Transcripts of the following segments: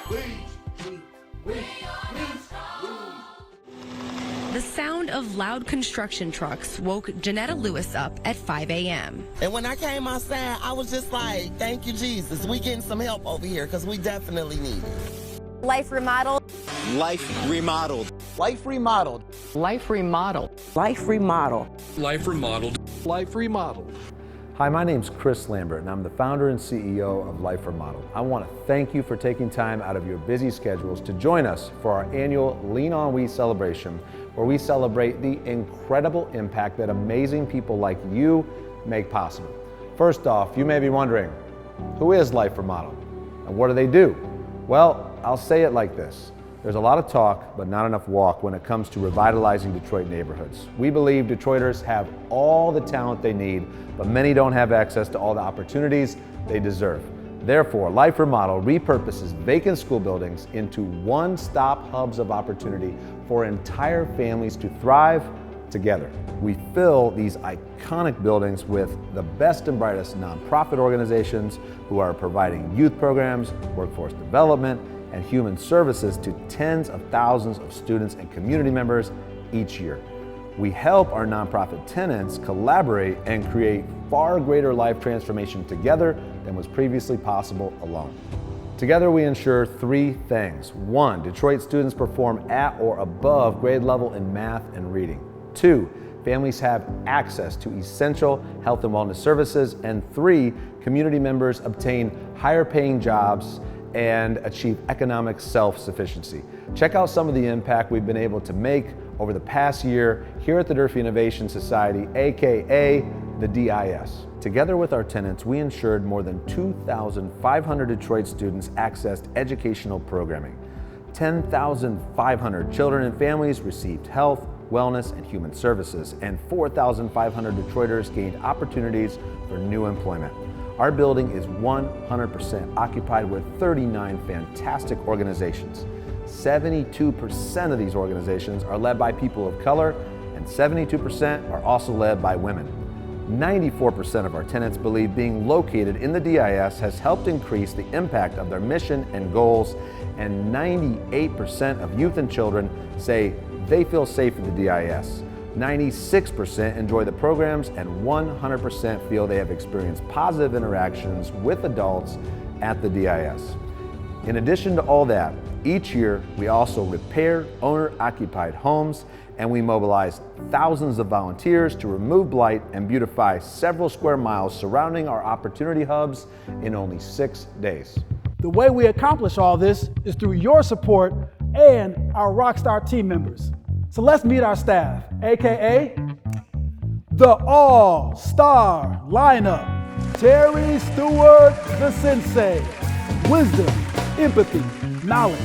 The sound of loud construction trucks woke Janetta Lewis up at 5 a.m. And when I came outside, I was just like, thank you, Jesus. We getting some help over here because we definitely need it. Life Remodeled. Life Remodeled. Life Remodeled. Life Remodeled. Life Remodeled. Life Remodeled. Life Remodeled. Hi, my name's Chris Lambert, and I'm the founder and CEO of Life Remodeled. I want to thank you for taking time out of your busy schedules to join us for our annual Lean On We celebration, where we celebrate the incredible impact that amazing people like you make possible. First off, you may be wondering, who is Life Remodeled, and what do they do? Well, I'll say it like this. There's a lot of talk, but not enough walk when it comes to revitalizing Detroit neighborhoods. We believe Detroiters have all the talent they need, but many don't have access to all the opportunities they deserve. Therefore, Life Remodeled repurposes vacant school buildings into one-stop hubs of opportunity for entire families to thrive together. We fill these iconic buildings with the best and brightest nonprofit organizations who are providing youth programs, workforce development, and human services to tens of thousands of students and community members each year. We help our nonprofit tenants collaborate and create far greater life transformation together than was previously possible alone. Together we ensure three things. 1, Detroit students perform at or above grade level in math and reading. 2, families have access to essential health and wellness services. And 3, community members obtain higher paying jobs and achieve economic self-sufficiency. Check out some of the impact we've been able to make over the past year here at the Durfee Innovation Society, aka the DIS. Together with our tenants, we ensured more than 2,500 Detroit students accessed educational programming. 10,500 children and families received health, wellness, and human services, and 4,500 Detroiters gained opportunities for new employment. Our building is 100% occupied with 39 fantastic organizations. 72% of these organizations are led by people of color, and 72% are also led by women. 94% of our tenants believe being located in the DIS has helped increase the impact of their mission and goals, and 98% of youth and children say they feel safe in the DIS. 96% enjoy the programs, and 100% feel they have experienced positive interactions with adults at the DIS. In addition to all that, each year we also repair owner-occupied homes, and we mobilize thousands of volunteers to remove blight and beautify several square miles surrounding our opportunity hubs in only 6 days. The way we accomplish all this is through your support and our Rockstar team members. So let's meet our staff, aka the all-star lineup. Terry Stewart, the sensei. Wisdom, empathy, knowledge.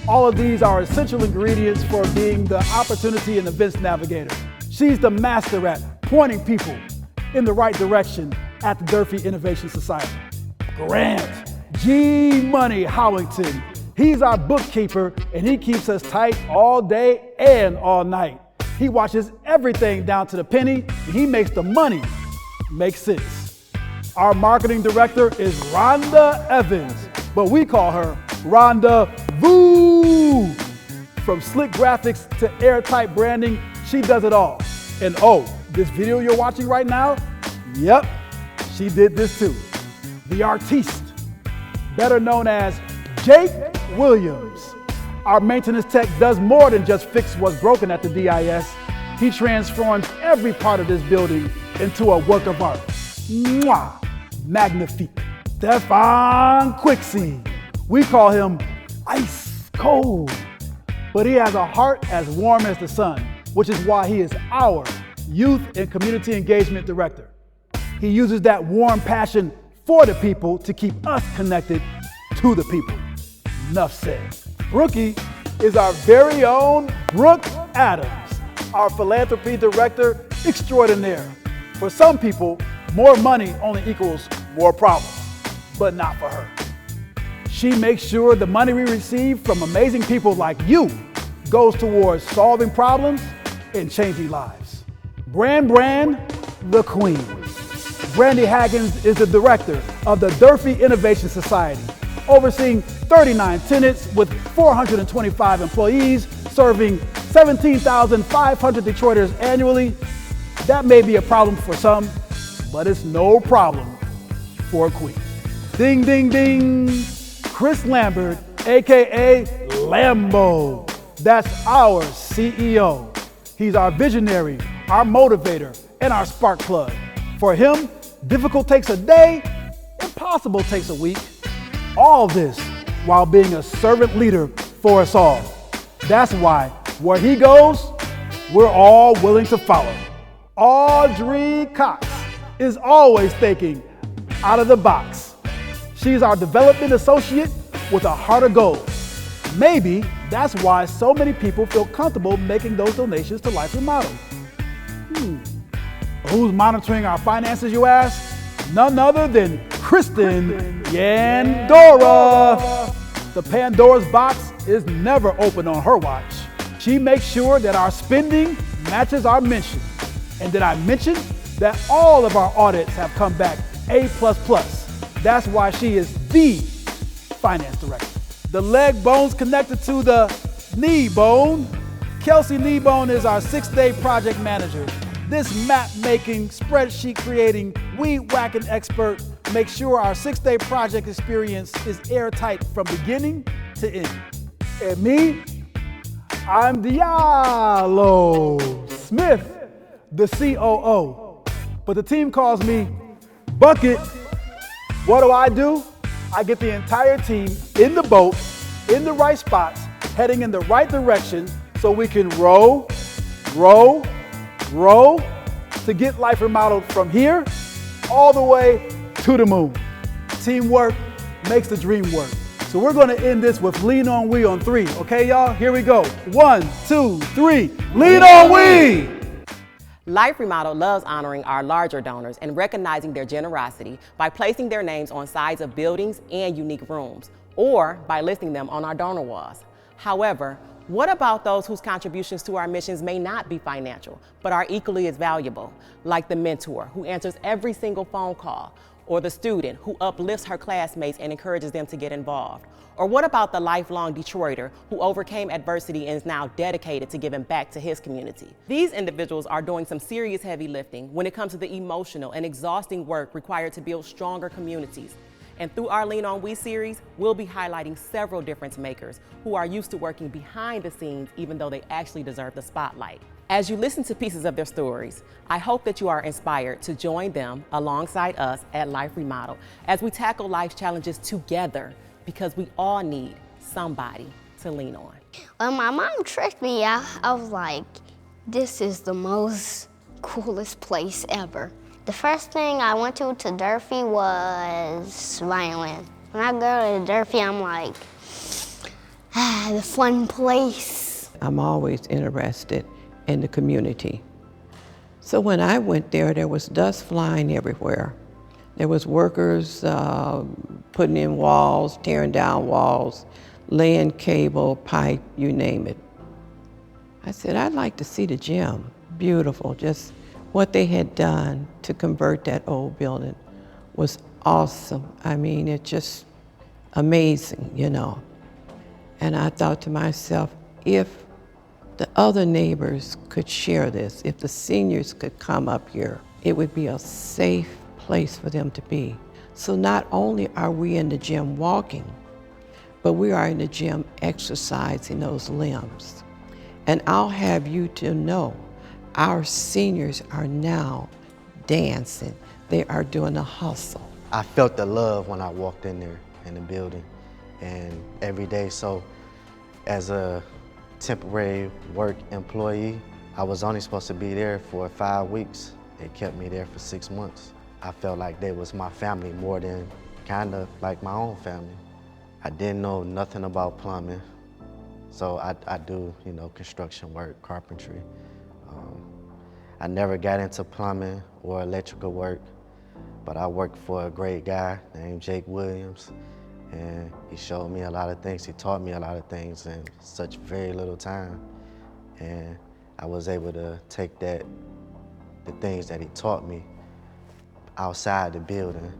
All of these are essential ingredients for being the opportunity and events navigator. She's the master at pointing people in the right direction at the Durfee Innovation Society. Grant G Money Howington. He's our bookkeeper, and he keeps us tight all day and all night. He watches everything down to the penny, and he makes the money make sense. Our marketing director is Rhonda Evans, but we call her Rhonda Voo. From slick graphics to airtight branding, she does it all. And oh, this video you're watching right now, yep, she did this too. The artiste, better known as Jake Williams. Our maintenance tech does more than just fix what's broken at the DIS. He transforms every part of this building into a work of art. Mwah! Magnifique. Stefan Quixie. We call him ice cold, but he has a heart as warm as the sun, which is why he is our Youth and Community Engagement Director. He uses that warm passion for the people to keep us connected to the people. Enough said. Brookie is our very own Brooke Adams, our philanthropy director extraordinaire. For some people, more money only equals more problems, but not for her. She makes sure the money we receive from amazing people like you goes towards solving problems and changing lives. Brand, the queen. Brandy Haggins is the director of the Durfee Innovation Society. overseeing 39 tenants with 425 employees, serving 17,500 Detroiters annually. That may be a problem for some, but it's no problem for a queen. Ding, ding, ding. Chris Lambert, AKA Lambo. That's our CEO. He's our visionary, our motivator, and our spark plug. For him, difficult takes a day, impossible takes a week. All this while being a servant leader for us all. That's why where he goes, we're all willing to follow. Audrey Cox is always thinking out of the box. She's our development associate with a heart of gold. Maybe that's why so many people feel comfortable making those donations to Life Remodeled. Who's monitoring our finances, you ask? None other than Kristen Yandora. The Pandora's box is never open on her watch. She makes sure that our spending matches our mission. And did I mention that all of our audits have come back A++? That's why she is the finance director. The leg bone's connected to the knee bone. Kelsey Kneebone is our 6-day project manager. This map-making, spreadsheet-creating, weed-whacking expert makes sure our 6-day project experience is airtight from beginning to end. And me, I'm Diallo Smith, the COO. But the team calls me Bucket. What do? I get the entire team in the boat, in the right spots, heading in the right direction so we can row to get Life Remodeled from here all the way to the moon. Teamwork makes the dream work. So we're gonna end this with Lean On We on 3, okay y'all? Here we go. 1, 2, 3, Lean On We! Life Remodeled loves honoring our larger donors and recognizing their generosity by placing their names on sides of buildings and unique rooms, or by listing them on our donor walls. However, what about those whose contributions to our missions may not be financial, but are equally as valuable, like the mentor who answers every single phone call, or the student who uplifts her classmates and encourages them to get involved? Or what about the lifelong Detroiter who overcame adversity and is now dedicated to giving back to his community? These individuals are doing some serious heavy lifting when it comes to the emotional and exhausting work required to build stronger communities. And through our Lean On We series, we'll be highlighting several difference makers who are used to working behind the scenes even though they actually deserve the spotlight. As you listen to pieces of their stories, I hope that you are inspired to join them alongside us at Life Remodeled as we tackle life's challenges together, because we all need somebody to lean on. When my mom tricked me, I was like, this is the most coolest place ever. The first thing I went to Durfee was violin. When I go to Durfee, I'm like, the fun place. I'm always interested in the community. So when I went there was dust flying everywhere. There was workers putting in walls, tearing down walls, laying cable, pipe, you name it. I said, I'd like to see the gym. Beautiful, just what they had done to convert that old building was awesome. I mean, it's just amazing, you know. And I thought to myself, if the other neighbors could share this, if the seniors could come up here, it would be a safe place for them to be. So not only are we in the gym walking, but we are in the gym exercising those limbs. And I'll have you to know, our seniors are now dancing. They are doing a hustle. I felt the love when I walked in there in the building, and every day. So as a temporary work employee, I was only supposed to be there for 5 weeks. They kept me there for 6 months. I felt like they was my family more than kind of like my own family. I didn't know nothing about plumbing, so I do, you know, construction work, carpentry. I never got into plumbing or electrical work, but I worked for a great guy named Jake Williams, and he showed me a lot of things. He taught me a lot of things in such very little time, and I was able to take the things that he taught me outside the building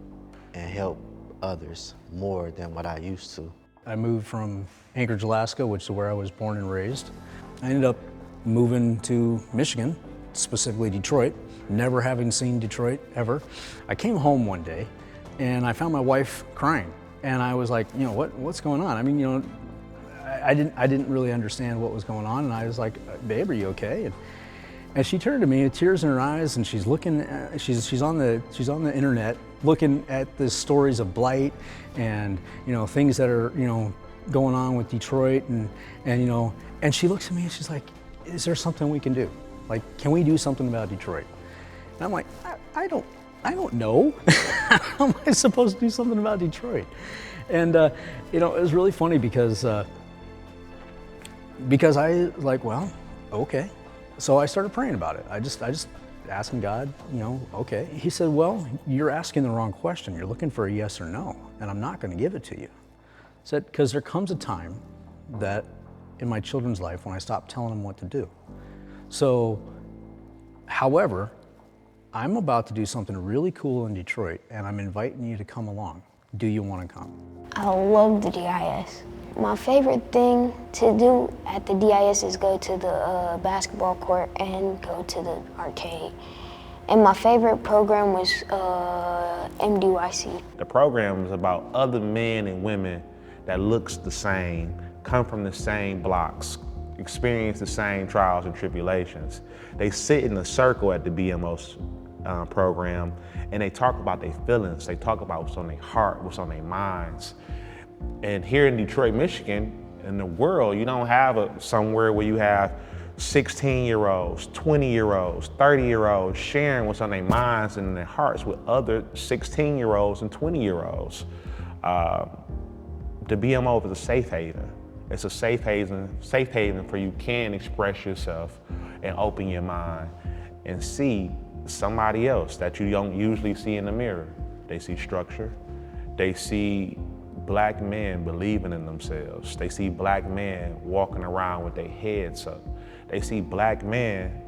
and help others more than what I used to. I moved from Anchorage, Alaska, which is where I was born and raised. I ended up moving to Michigan, specifically Detroit, never having seen Detroit ever. I came home one day and I found my wife crying. And I was like, what's going on? I mean, I didn't really understand what was going on. And I was like, babe, are you okay? And she turned to me with tears in her eyes, and she's looking. She's on the internet looking at the stories of blight and things that are going on with Detroit, and she looks at me and she's like, "Is there something we can do? Like, can we do something about Detroit?" And I'm like, I don't know. How am I supposed to do something about Detroit? And it was really funny because I was like, well, okay. So I started praying about it. I just asking God, okay. He said, well, you're asking the wrong question. You're looking for a yes or no, and I'm not going to give it to you. I said, because there comes a time that in my children's life when I stop telling them what to do. So, however, I'm about to do something really cool in Detroit, and I'm inviting you to come along. Do you want to come? I love the DIS. My favorite thing to do at the DIS is go to the basketball court and go to the arcade. And my favorite program was MDYC. The program is about other men and women that looks the same, come from the same blocks, experience the same trials and tribulations. They sit in a circle at the BMO's program, and they talk about their feelings. They talk about what's on their heart, what's on their minds. And here in Detroit, Michigan, in the world, you don't have somewhere where you have 16-year-olds, 20-year-olds, 30-year-olds sharing what's on their minds and their hearts with other 16-year-olds and 20-year-olds. The BMO is a safe haven. It's a safe haven for you can express yourself and open your mind and see somebody else that you don't usually see in the mirror. They see structure. They see Black men believing in themselves. They see Black men walking around with their heads up. They see Black men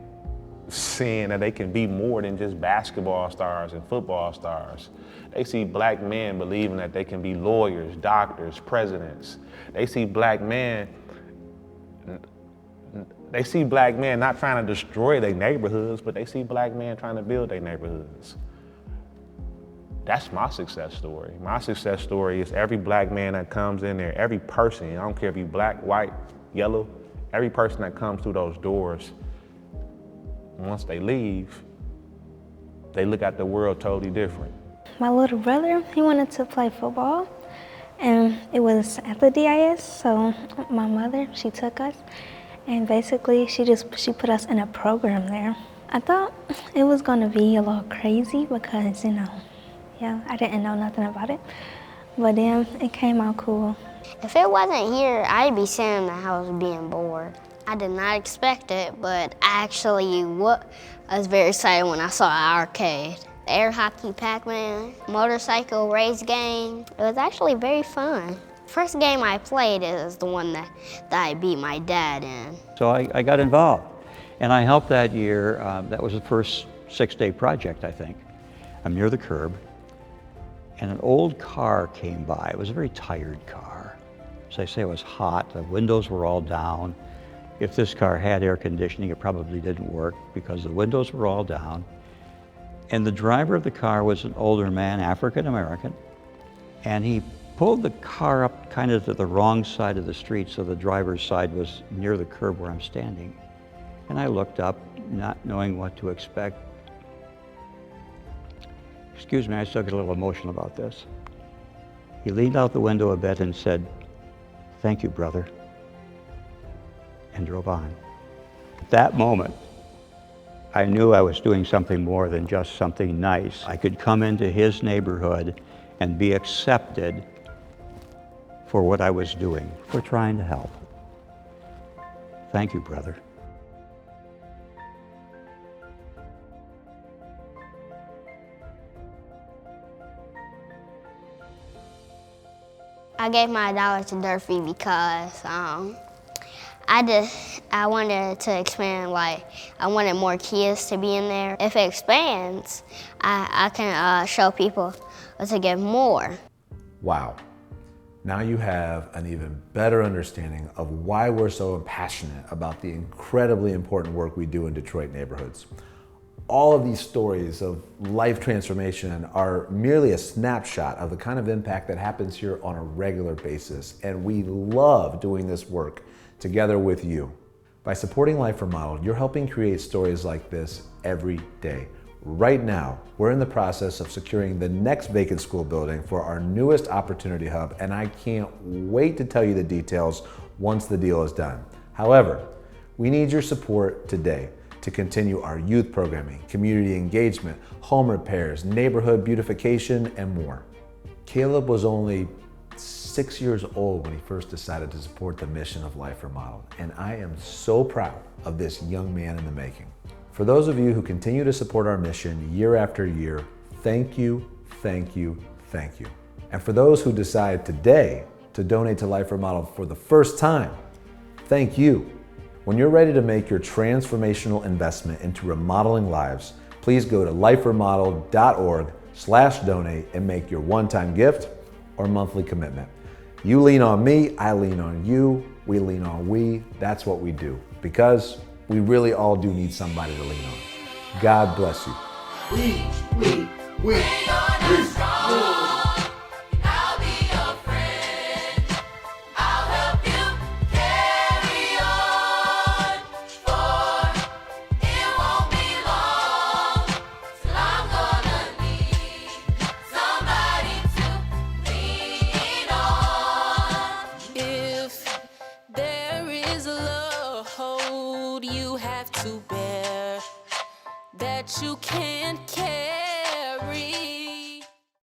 seeing that they can be more than just basketball stars and football stars. They see Black men believing that they can be lawyers, doctors, presidents. They see Black men not trying to destroy their neighborhoods, but they see Black men trying to build their neighborhoods. That's my success story. My success story is every Black man that comes in there, every person, I don't care if you're Black, white, yellow, every person that comes through those doors, once they leave, they look at the world totally different. My little brother, he wanted to play football, and it was at the DIS, so my mother, she took us, and basically she put us in a program there. I thought it was gonna be a little crazy because, I didn't know nothing about it, but then it came out cool. If it wasn't here, I'd be sitting in the house being bored. I did not expect it, but I actually was very excited when I saw an arcade. Air hockey, Pac-Man, motorcycle race game. It was actually very fun. First game I played is the one that I beat my dad in. So I got involved, and I helped that year. That was the first 6-day project, I think. I'm near the curb, and an old car came by. It was a very tired car. As I say, it was hot. The windows were all down. If this car had air conditioning, it probably didn't work because the windows were all down. And the driver of the car was an older man, African American, and he pulled the car up kind of to the wrong side of the street, so the driver's side was near the curb where I'm standing. And I looked up, not knowing what to expect. Excuse me, I still get a little emotional about this. He leaned out the window a bit and said, "Thank you, brother," and drove on. At that moment, I knew I was doing something more than just something nice. I could come into his neighborhood and be accepted for what I was doing, for trying to help. Thank you, brother. I gave my $1 to Durfee because I wanted to expand, I wanted more kids to be in there. If it expands, I can show people to give more. Wow. Now you have an even better understanding of why we're so passionate about the incredibly important work we do in Detroit neighborhoods. All of these stories of life transformation are merely a snapshot of the kind of impact that happens here on a regular basis, and we love doing this work together with you. By supporting Life Remodeled, you're helping create stories like this every day. Right now, we're in the process of securing the next vacant school building for our newest Opportunity Hub, and I can't wait to tell you the details once the deal is done. However, we need your support today to continue our youth programming, community engagement, home repairs, neighborhood beautification, and more. Caleb was only 6 years old when he first decided to support the mission of Life Remodeled, and I am so proud of this young man in the making. For those of you who continue to support our mission year after year, thank you, thank you, thank you. And for those who decide today to donate to Life Remodeled for the first time, thank you. When you're ready to make your transformational investment into remodeling lives, please go to liferemodeled.org/donate and make your one-time gift or monthly commitment. You lean on me, I lean on you, we lean on we. That's what we do, because we really all do need somebody to lean on. God bless you. We.